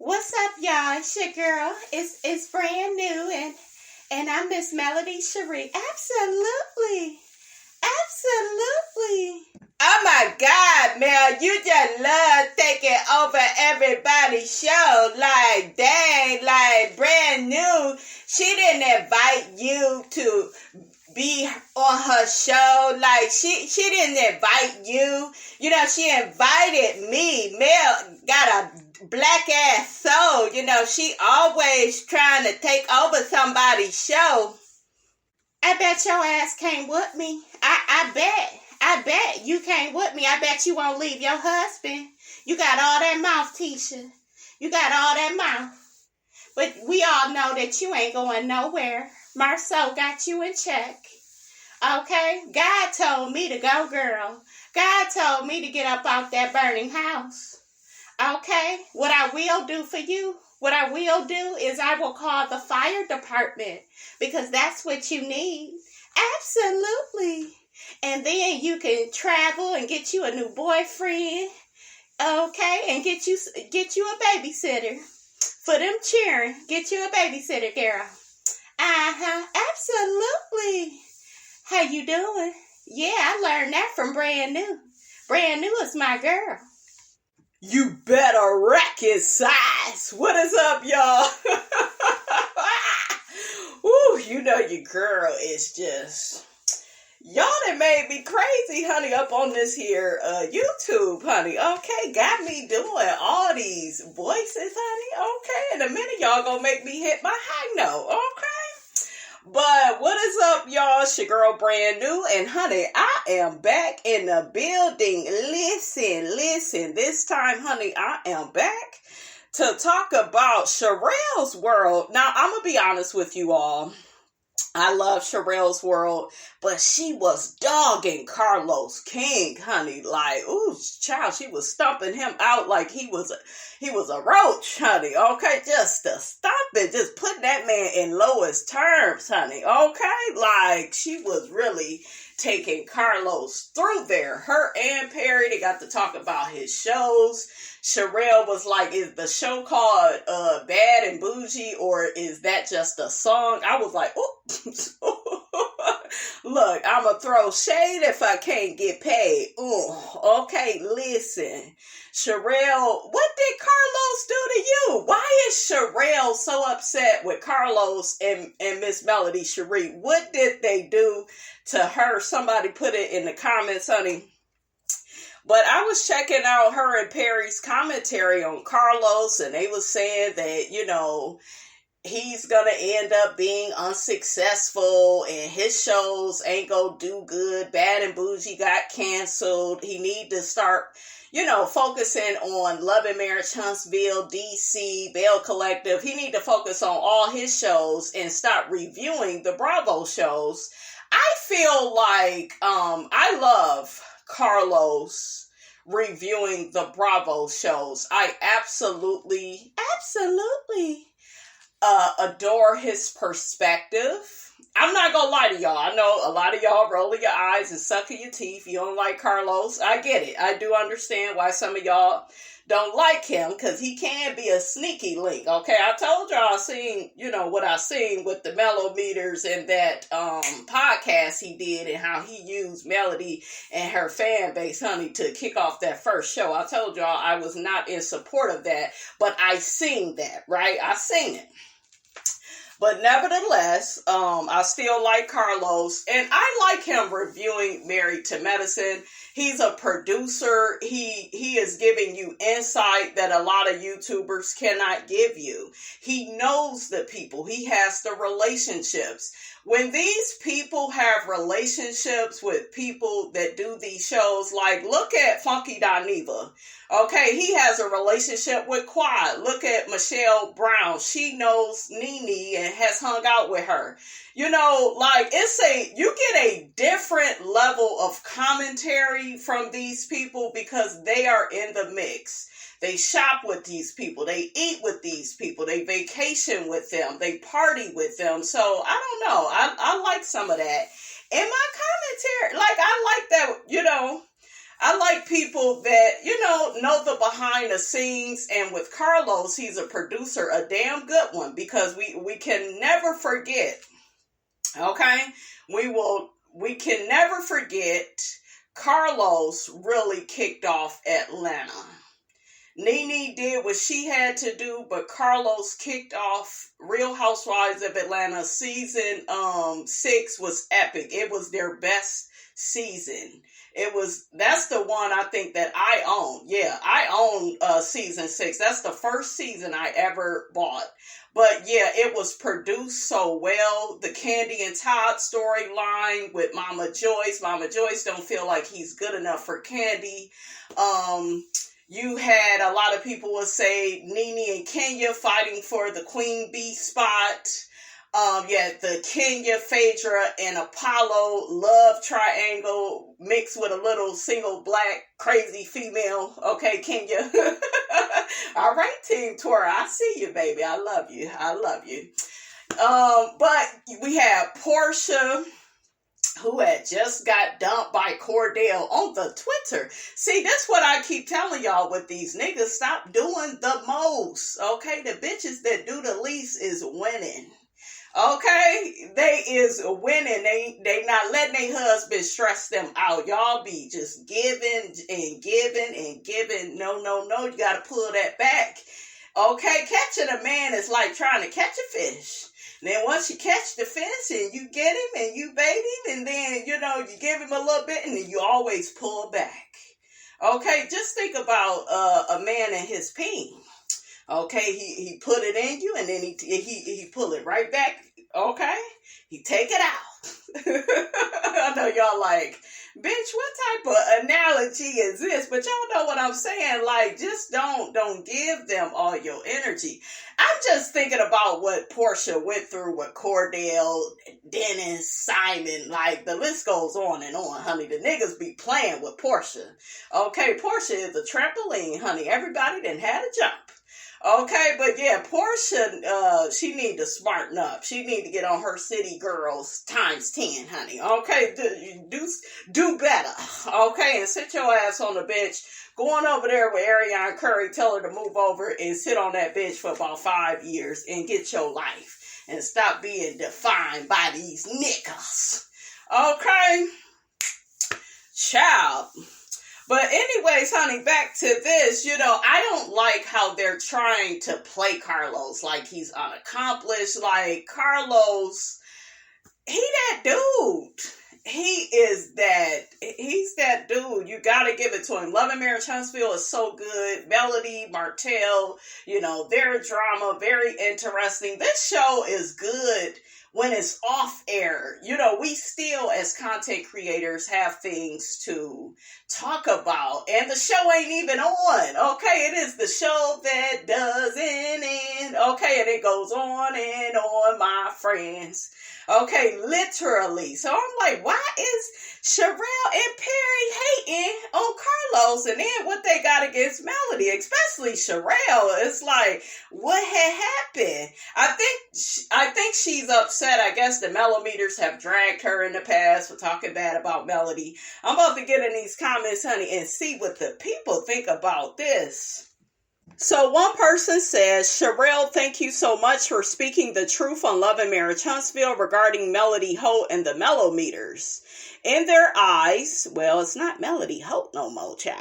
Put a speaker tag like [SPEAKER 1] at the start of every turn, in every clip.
[SPEAKER 1] What's up, y'all? It's your girl. It's brand new, and I'm Miss Melody Cherie. Absolutely. Oh my God, Mel, you just love taking over everybody's show. Like, dang, like brand new. She didn't invite you to be on her show. Like, she didn't invite you. You know, she invited me. Mel got a black ass soul. You know, she always trying to take over somebody's show. I bet your ass came with me. I bet you came with me. I bet you won't leave your husband. You got all that mouth, Tisha. You got all that mouth. But we all know that you ain't going nowhere. Marceau got you in check. Okay? God told me to go, girl. God told me to get up out that burning house. Okay? What I will do for you, what I will do is I will call the fire department because that's what you need. Absolutely. And then you can travel and get you a new boyfriend. Okay? And get you a babysitter. For them cheering. Get you a babysitter, girl. Absolutely. How you doing? Yeah, I learned that from Brand New. Brand New is my girl. You better wreck his size. What is up, y'all? Ooh, you know your girl is just... Y'all done made me crazy, honey, up on this here YouTube, honey. Okay, got me doing all these voices, honey. Okay, in a minute, y'all gonna make me hit my high note, okay? But what is up, y'all? It's your girl, Brand New. And, honey, I am back in the building. Listen. This time, honey, I am back to talk about Sherelle's World. Now, I'm going to be honest with you all. I love Sherelle's World, but she was dogging Carlos King, honey. Like, ooh, child, she was stumping him out like he was a roach, honey. Okay, just to stop it, just put that man in lowest terms, honey. Okay, like she was really taking Carlos through there. Her and Perry, they got to talk about his shows. Sherelle was like, is the show called Bad and Bougie, or is that just a song? I was like, oh, look, I'm going to throw shade if I can't get paid. Ooh, okay, listen. Sherelle, what did Carlos do to you? Why is Sherelle so upset with Carlos and Miss Melody Cherie? What did they do to her? Somebody put it in the comments, honey. But I was checking out her and Perry's commentary on Carlos, and they was saying that, you know, he's going to end up being unsuccessful, and his shows ain't going to do good. Bad and Bougie got canceled. He need to start, you know, focusing on Love and Marriage Huntsville, DC, Bell Collective. He need to focus on all his shows and stop reviewing the Bravo shows. I feel like I love Carlos reviewing the Bravo shows. I absolutely adore his perspective. I'm not gonna lie to y'all. I know a lot of y'all rolling your eyes and sucking your teeth. You don't like Carlos. I get it. I do understand why some of y'all don't like him, because he can be a sneaky link. Okay, I told y'all I seen, you know, what I seen with the Melometers and that podcast he did, and how he used Melody and her fan base, honey, to kick off that first show. I told y'all I was not in support of that, but I seen that, right? I seen it. But nevertheless, I still like Carlos, and I like him reviewing Married to Medicine. He's a producer. He is giving you insight that a lot of YouTubers cannot give you. He knows the people. He has the relationships. When these people have relationships with people that do these shows, like look at Funky Dineva. Okay, he has a relationship with Quad. Look at Michelle Brown. She knows Nene and has hung out with her. You know, like you get a different level of commentary from these people because they are in the mix. They shop with these people. They eat with these people. They vacation with them. They party with them. So, I don't know. I like some of that. In my commentary, like, I like that, you know, I like people that, know the behind the scenes. And with Carlos, he's a producer, a damn good one, because we can never forget, okay? We can never forget Carlos really kicked off Atlanta. Nene did what she had to do, but Carlos kicked off Real Housewives of Atlanta. Season 6 was epic. It was their best season. That's the one I think that I own. Yeah, I own season 6. That's the first season I ever bought. But yeah, it was produced so well. The Candy and Todd storyline with Mama Joyce. Mama Joyce don't feel like he's good enough for Candy. You had a lot of people would say Nene and Kenya fighting for the Queen Bee spot. The Kenya, Phaedra, and Apollo love triangle mixed with a little single black crazy female. Okay, Kenya. All right, Team Tora, I see you, baby. I love you. I love you. But we have Portia, who had just got dumped by Cordell on the Twitter. See, that's what I keep telling y'all with these niggas. Stop doing the most. Okay, the bitches that do the least is winning. Okay, they is winning. They not letting their husband stress them out. Y'all be just giving and giving and giving. No. You got to pull that back. Okay, catching a man is like trying to catch a fish. And then once you catch the fish and you get him and you bait him and then, you give him a little bit and then you always pull back. Okay, just think about a man and his peen. Okay, he put it in you and then he pull it right back. Okay, he take it out. I know y'all like, bitch, what type of analogy is this? But y'all know what I'm saying. Like, just don't give them all your energy. I'm just thinking about what Portia went through with Cordell, Dennis, Simon. Like, the list goes on and on, honey. The niggas be playing with Portia. Okay, Portia is a trampoline, honey. Everybody done had a jump. Okay, but yeah, Portia, she need to smarten up. She need to get on her city girls times 10, honey. Okay, do better. Okay, and sit your ass on the bench. Go on over there with Ariana Curry. Tell her to move over and sit on that bench for about 5 years and get your life. And stop being defined by these niggas. Okay? Child. But anyways, honey, back to this, I don't like how they're trying to play Carlos like he's unaccomplished. Like, Carlos, he that dude. He's that dude. You gotta give it to him. Love and Marriage Huntsville is so good. Melody, Martell, their drama, very interesting. This show is good when it's off air. We still, as content creators, have things to talk about. And the show ain't even on. Okay, it is the show that doesn't end. Okay, and it goes on and on, my friends. Okay, literally. So I'm like, why is Sherelle and Perry hating on Carlos? And then what they got against Melody, especially Sherelle, it's like, what had happened? I think she's upset. I guess the Melometers have dragged her in the past for talking bad about Melody. I'm about to get in these comments, honey, and see what the people think about this. So one person says, Sherelle, thank you so much for speaking the truth on Love and Marriage Huntsville regarding Melody Holt and the Melometers. In their eyes, well, it's not Melody Holt no more, child.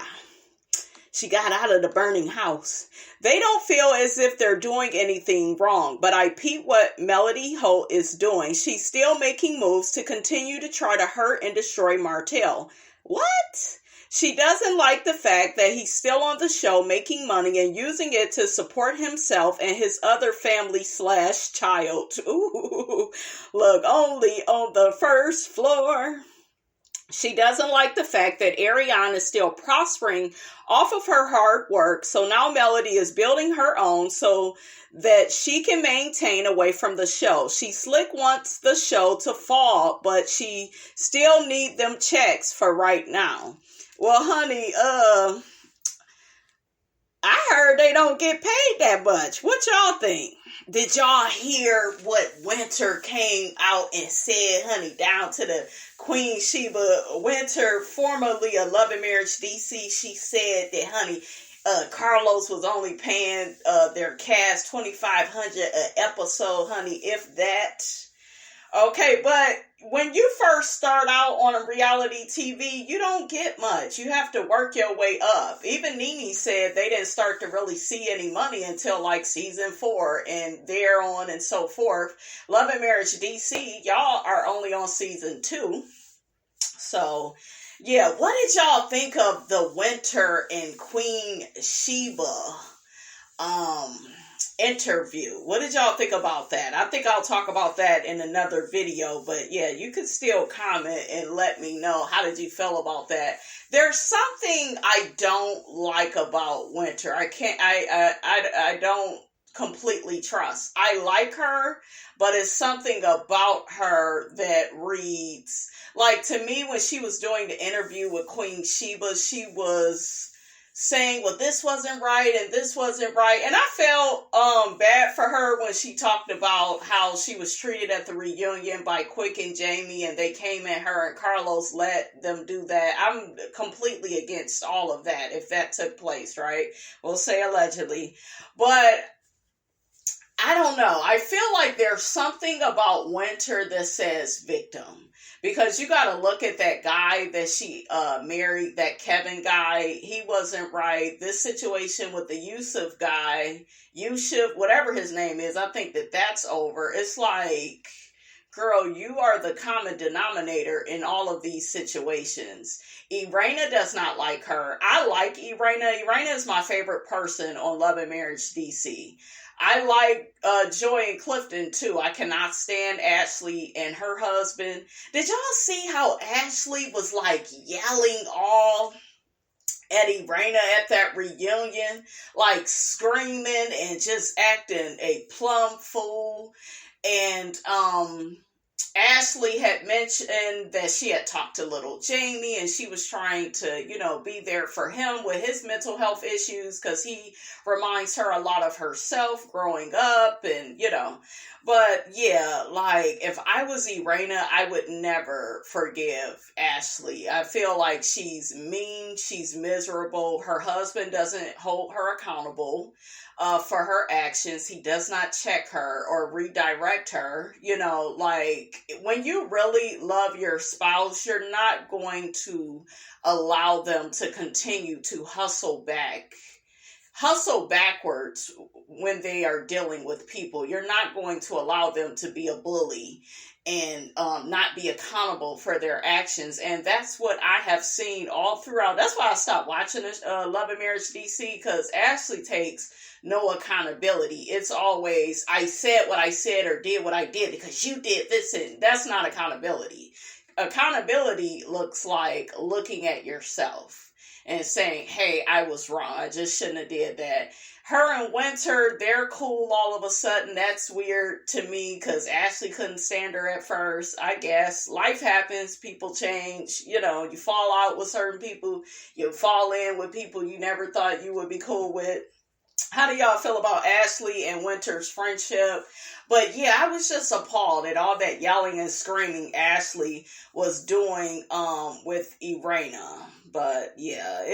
[SPEAKER 1] She got out of the burning house. They don't feel as if they're doing anything wrong, but I peep what Melody Holt is doing. She's still making moves to continue to try to hurt and destroy Martell. What? She doesn't like the fact that he's still on the show making money and using it to support himself and his other family/child. Ooh, look, only on the first floor. She doesn't like the fact that Ariana is still prospering off of her hard work. So now Melody is building her own so that she can maintain away from the show. She slick wants the show to fall, but she still need them checks for right now. Well, honey, I heard they don't get paid that much. What y'all think? Did y'all hear what Winter came out and said, honey, down to the Queen Sheba? Winter, formerly of Love and Marriage DC, she said that, honey, Carlos was only paying their cast $2,500 an episode, honey, if that. Okay, but when you first start out on a reality TV, you don't get much. You have to work your way up. Even Nene said they didn't start to really see any money until like season 4 and thereon and so forth. Love and Marriage DC, y'all are only on season 2. So, yeah, what did y'all think of the Winter and Queen Sheba interview? What did y'all think about that? I think I'll talk about that in another video, but yeah, you could still comment and let me know, how did you feel about that? There's something I don't like about Winter. I don't completely trust. I like her, but it's something about her that reads like, to me, when she was doing the interview with Queen Sheba, she was saying, well, this wasn't right and this wasn't right. And I felt bad for her when she talked about how she was treated at the reunion by Quick and Jamie, and they came at her and Carlos let them do that. I'm completely against all of that if that took place, right? We'll say allegedly. But I don't know. I feel like there's something about Winter that says victim. Because you got to look at that guy that she married, that Kevin guy. He wasn't right. This situation with the Yusuf guy, Yusuf, whatever his name is, I think that's over. It's like, girl, you are the common denominator in all of these situations. Irena does not like her. I like Irena. Irena is my favorite person on Love and Marriage DC. I like Joy and Clifton too. I cannot stand Ashley and her husband. Did y'all see how Ashley was like yelling all at Irena at that reunion? Like screaming and just acting a plumb fool. And Ashley had mentioned that she had talked to little Jamie and she was trying to, be there for him with his mental health issues because he reminds her a lot of herself growing up and, But yeah, like if I was Irena, I would never forgive Ashley. I feel like she's mean, she's miserable. Her husband doesn't hold her accountable for her actions. He does not check her or redirect her. Like when you really love your spouse, you're not going to allow them to continue to hustle backwards when they are dealing with people. You're not going to allow them to be a bully and not be accountable for their actions. And that's what I have seen all throughout. That's why I stopped watching Love and Marriage DC, because Ashley takes no accountability. It's always, I said what I said or did what I did because you did this, and that's not accountability. Accountability looks like looking at yourself and saying, hey, I was wrong. I just shouldn't have did that. Her and Winter, they're cool all of a sudden. That's weird to me because Ashley couldn't stand her at first. I guess life happens. People change. You fall out with certain people. You fall in with people you never thought you would be cool with. How do y'all feel about Ashley and Winter's friendship? But yeah, I was just appalled at all that yelling and screaming Ashley was doing with Irena. But yeah,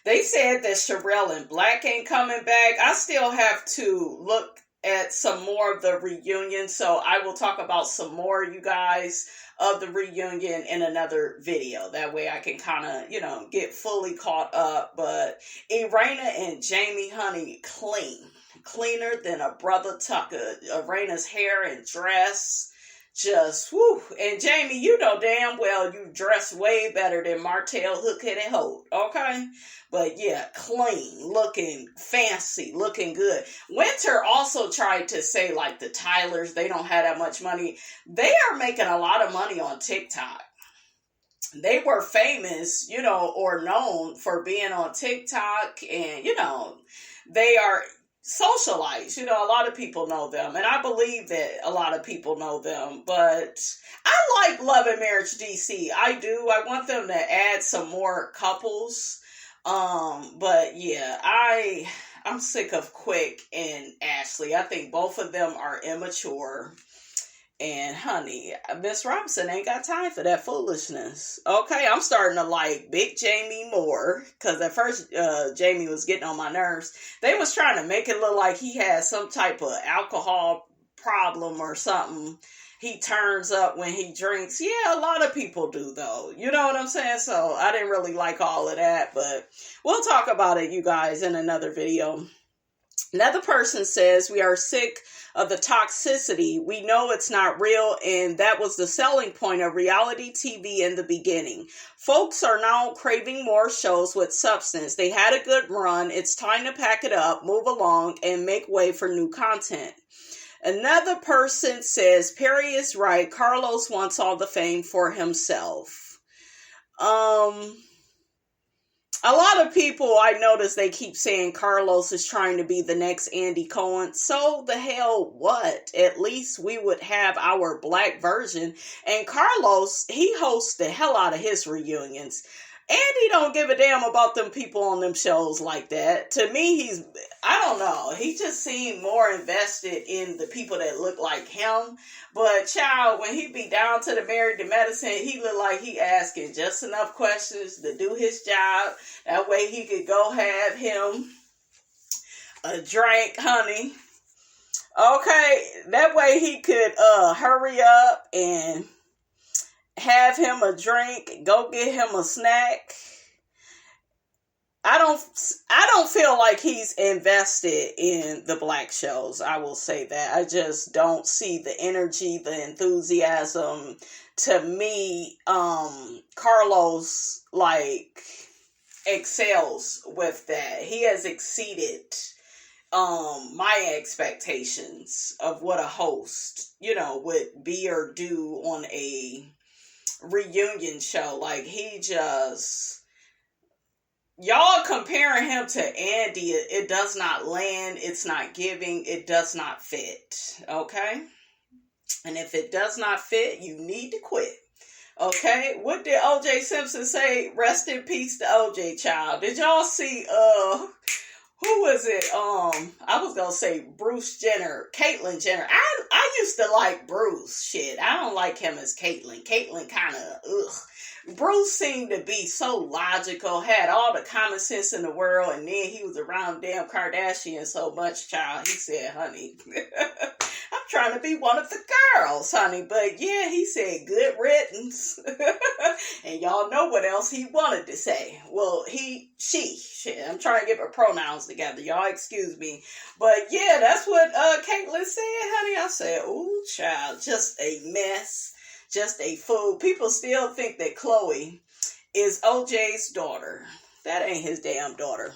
[SPEAKER 1] they said that Sherelle and Black ain't coming back. I still have to look at some more of the reunion, so I will talk about some more, you guys, of the reunion in another video. That way I can kind of, get fully caught up. But Irena and Jamie, honey, cleaner than a brother Tucker. Irena's hair and dress, just whoo. And Jamie, you know damn well you dress way better than Martell, Hookhead, and Holt, okay? But yeah, clean, looking fancy, looking good. Winter also tried to say like the Tylers, they don't have that much money. They are making a lot of money on TikTok. They were famous, or known for being on TikTok, and, they are socialites. A lot of people know them, and I believe that a lot of people know them. But I like Love and Marriage DC. I do. I want them to add some more couples. But yeah, I'm sick of Quick and Ashley. I think both of them are immature. And honey, Miss Robinson ain't got time for that foolishness. Okay, I'm starting to like Big Jamie more. Because at first, Jamie was getting on my nerves. They was trying to make it look like he had some type of alcohol problem or something. He turns up when he drinks. Yeah, a lot of people do though. You know what I'm saying? So I didn't really like all of that. But we'll talk about it, you guys, in another video. Another person says, we are sick of the toxicity. We know it's not real, and that was the selling point of reality TV in the beginning. Folks are now craving more shows with substance. They had a good run. It's time to pack it up, move along, and make way for new content. Another person says, Perry is right. Carlos wants all the fame for himself. A lot of people, I notice, they keep saying Carlos is trying to be the next Andy Cohen. So the hell what? At least we would have our black version. And Carlos, he hosts the hell out of his reunions. Andy don't give a damn about them people on them shows like that. To me, I don't know. He just seemed more invested in the people that look like him. But child, when he be down to the Married to Medicine, he look like he asking just enough questions to do his job. That way he could go have him a drink, honey. Okay, that way he could hurry up and have him a drink, go get him a snack. I don't feel like he's invested in the black shows. I will say that. I just don't see the energy, the enthusiasm. To me, Carlos excels with that. He has exceeded my expectations of what a host, would be or do on a reunion show. Like, y'all comparing him to Andy, it does not land, it's not giving, it does not fit, okay? And if it does not fit, you need to quit, okay? What did O.J. Simpson say? Rest in peace to O.J. child. Did y'all see, who was it? I was gonna say Bruce Jenner, Caitlyn Jenner. I used to like Bruce. Shit, I don't like him as Caitlyn. Caitlyn kind of, ugh. Bruce seemed to be so logical, had all the common sense in the world, and then he was around damn Kardashian so much, child. He said, honey, I'm trying to be one of the girls, honey. But yeah, he said good riddance. And y'all know what else he wanted to say. Well, shit, I'm trying to get my pronouns together. Y'all excuse me. But yeah, that's what Caitlyn said, honey. I said, ooh, child, just a mess. Just a fool. People still think that Chloe is OJ's daughter. That ain't his damn daughter.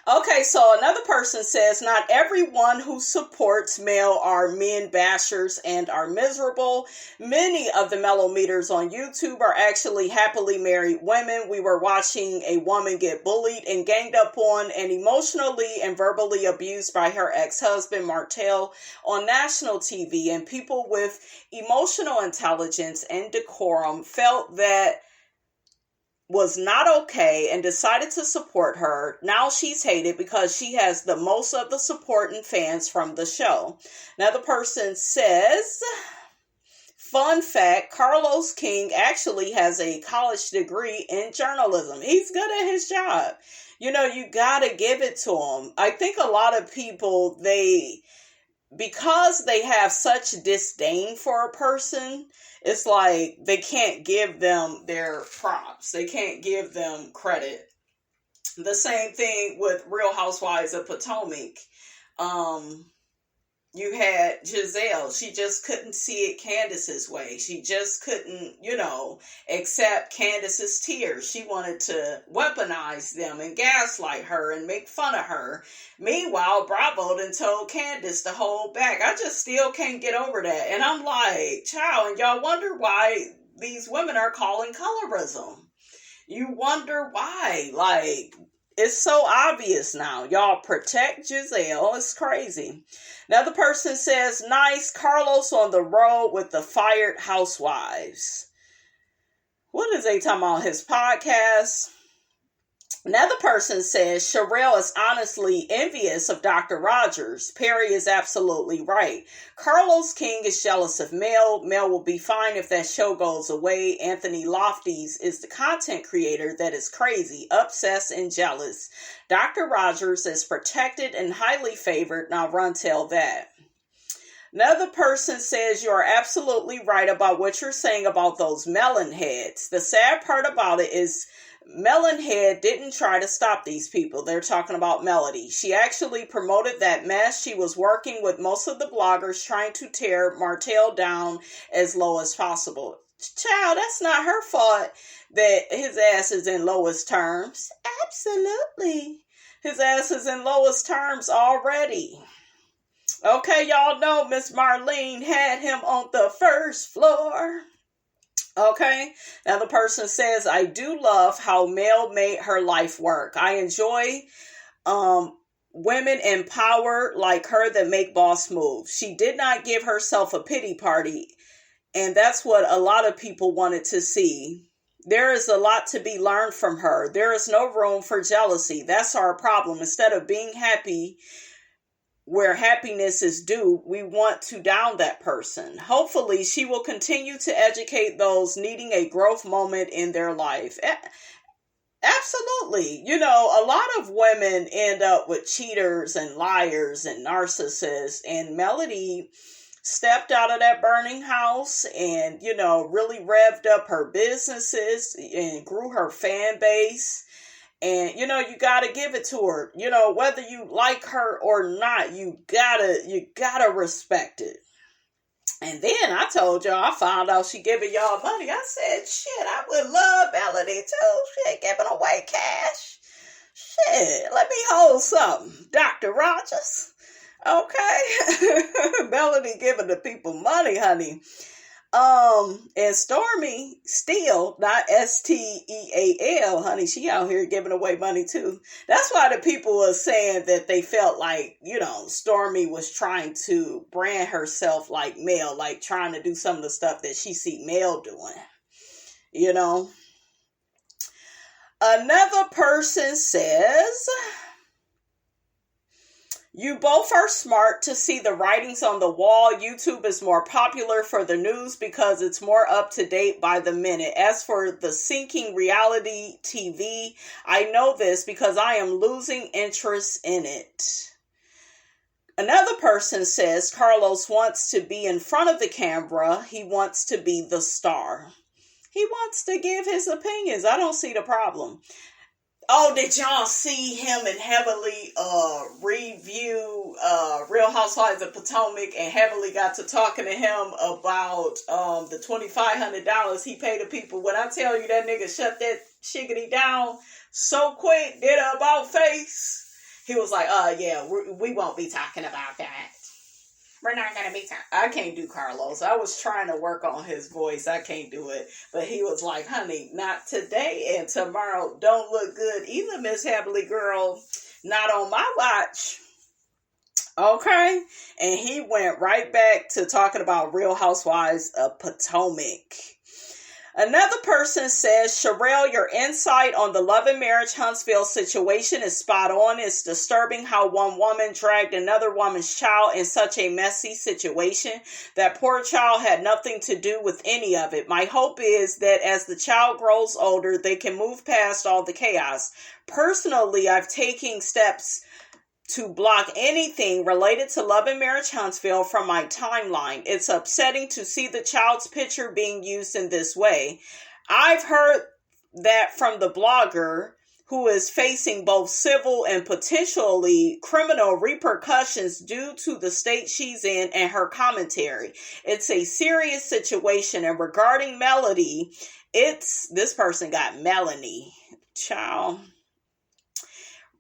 [SPEAKER 1] Okay, so another person says, not everyone who supports Mel are men bashers and are miserable. Many of the Melometers on YouTube are actually happily married women. We were watching a woman get bullied and ganged up on and emotionally and verbally abused by her ex-husband, Martell, on national TV. And people with emotional intelligence and decorum felt that was not okay and decided to support her. Now she's hated because she has the most of the support and fans from the show. Another person says, fun fact, Carlos King actually has a college degree in journalism. He's good at his job. You gotta give it to him. I think a lot of people, because they have such disdain for a person, it's like they can't give them their props. They can't give them credit. The same thing with Real Housewives of Potomac. You had Giselle. She just couldn't see it Candace's way. She just couldn't, accept Candace's tears. She wanted to weaponize them and gaslight her and make fun of her. Meanwhile, Bravo done told Candace to hold back. I just still can't get over that. And I'm like, child, and y'all wonder why these women are calling colorism. You wonder why. It's so obvious now. Y'all protect Giselle. It's crazy. Another person says, nice, Carlos on the road with the fired housewives. What is they talking about? His podcast? Another person says Sherelle is honestly envious of Dr. Rogers. Perry is absolutely right. Carlos King is jealous of Mel. Mel will be fine if that show goes away. Anthony Lofties is the content creator that is crazy, obsessed, and jealous. Dr. Rogers is protected and highly favored. Now run tell that. Another person says you are absolutely right about what you're saying about those melon heads. The sad part about it is Melonhead didn't try to stop these people. They're talking about Melody. She actually promoted that mess. She was working with most of the bloggers trying to tear Martell down as low as possible. Child, that's not her fault that his ass is in lowest terms. Absolutely. His ass is in lowest terms already. Okay, y'all know Miss Marlene had him on the first floor. Okay, now the person says, I do love how Mel made her life work. I enjoy women in power like her that make boss moves. She did not give herself a pity party, and that's what a lot of people wanted to see. There is a lot to be learned from her. There is no room for jealousy. That's our problem. Instead of being happy where happiness is due, we want to down that person. Hopefully, she will continue to educate those needing a growth moment in their life. Absolutely. You know, a lot of women end up with cheaters and liars and narcissists, and Melody stepped out of that burning house and, you know, really revved up her businesses and grew her fan base. And, you know, you gotta give it to her. You know, whether you like her or not, you gotta respect it. And then I told y'all, I found out she giving y'all money. I said, shit, I would love Melody too. Shit, giving away cash. Shit, let me hold something. Dr. Rogers. Okay. Melody giving the people money, honey. And Stormy Steele, not Steal, honey, she out here giving away money too. That's why the people were saying that they felt like, you know, Stormy was trying to brand herself like Mel, like trying to do some of the stuff that she see Mel doing, you know. Another person says, you both are smart to see the writings on the wall. YouTube is more popular for the news because it's more up to date by the minute. As for the sinking reality TV, I know this because I am losing interest in it. Another person says Carlos wants to be in front of the camera. He wants to be the star. He wants to give his opinions. I don't see the problem. Oh, did y'all see him and Heavenly review Real Housewives of Potomac, and Heavenly got to talking to him about the $2,500 he paid the people? When I tell you that nigga shut that shiggity down so quick, did a about face. He was like, yeah, we won't be talking about that. We're not going to be talking. I can't do Carlos. I was trying to work on his voice. I can't do it. But he was like, honey, not today and tomorrow don't look good either, Miss Heavenly girl. Not on my watch. Okay? And he went right back to talking about Real Housewives of Potomac. Another person says, Sherelle, your insight on the Love and Marriage Huntsville situation is spot on. It's disturbing how one woman dragged another woman's child in such a messy situation. That poor child had nothing to do with any of it. My hope is that as the child grows older, they can move past all the chaos. Personally, I've taken steps to block anything related to Love and Marriage Huntsville from my timeline. It's upsetting to see the child's picture being used in this way. I've heard that from the blogger who is facing both civil and potentially criminal repercussions due to the state she's in and her commentary. It's a serious situation. And regarding Melody, this person got Melanie. Child.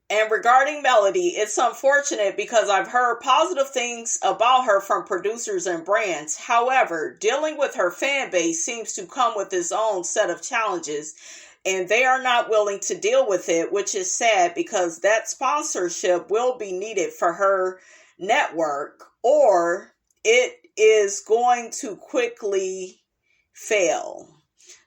[SPEAKER 1] And regarding Melody, it's unfortunate because I've heard positive things about her from producers and brands. However, dealing with her fan base seems to come with its own set of challenges, and they are not willing to deal with it, which is sad because that sponsorship will be needed for her network, or it is going to quickly fail.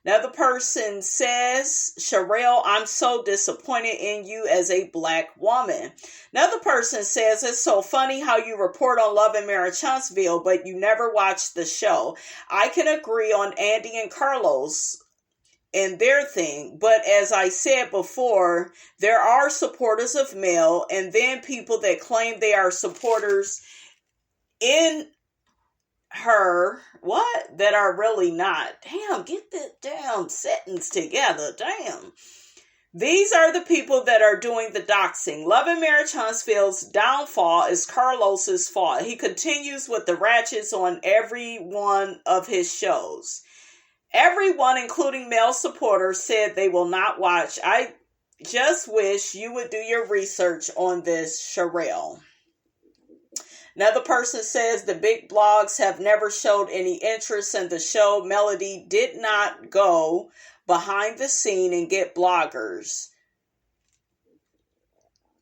[SPEAKER 1] Another person says, Sherelle, I'm so disappointed in you as a black woman. Another person says, it's so funny how you report on Love and Marriage Huntsville, but you never watch the show. I can agree on Andy and Carlos and their thing, but as I said before, there are supporters of Mel, and then people that claim they are supporters in her, that are really not. Damn, get the damn sentence together. Damn. These are the people that are doing the doxing. Love and Marriage Huntsville's downfall is Carlos's fault. He continues with the ratchets on every one of his shows. Everyone, including male supporters, said they will not watch. I just wish you would do your research on this, Sherelle. Another person says the big blogs have never showed any interest in the show. Melody did not go behind the scene and get bloggers.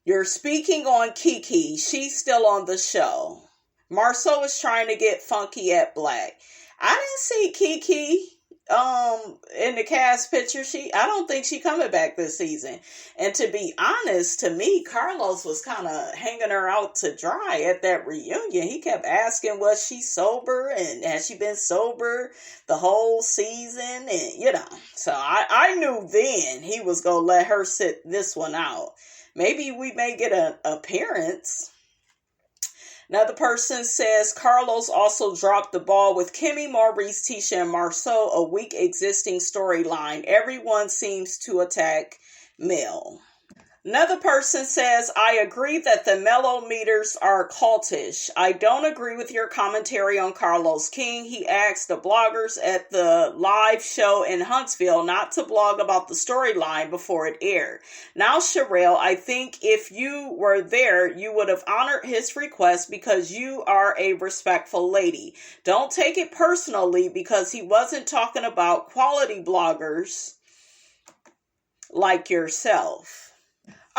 [SPEAKER 1] You're speaking on Kiki. She's still on the show. Marceau is trying to get funky at Black. I didn't see Kiki in the cast picture. I don't think she coming back this season. And to be honest, to me, Carlos was kind of hanging her out to dry at that reunion. He kept asking, was she sober? And has she been sober the whole season? And, so I knew then he was going to let her sit this one out. Maybe we may get an appearance. Another person says Carlos also dropped the ball with Kimmy, Maurice, Tisha, and Marceau, a weak existing storyline. Everyone seems to attack Mel. Another person says, I agree that the Melometers are cultish. I don't agree with your commentary on Carlos King. He asked the bloggers at the live show in Huntsville not to blog about the storyline before it aired. Now, Sherelle, I think if you were there, you would have honored his request because you are a respectful lady. Don't take it personally because he wasn't talking about quality bloggers like yourself.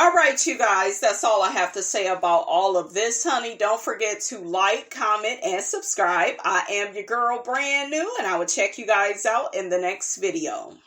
[SPEAKER 1] All right, you guys, that's all I have to say about all of this, honey. Don't forget to like, comment, and subscribe. I am your girl, brand new, and I will check you guys out in the next video.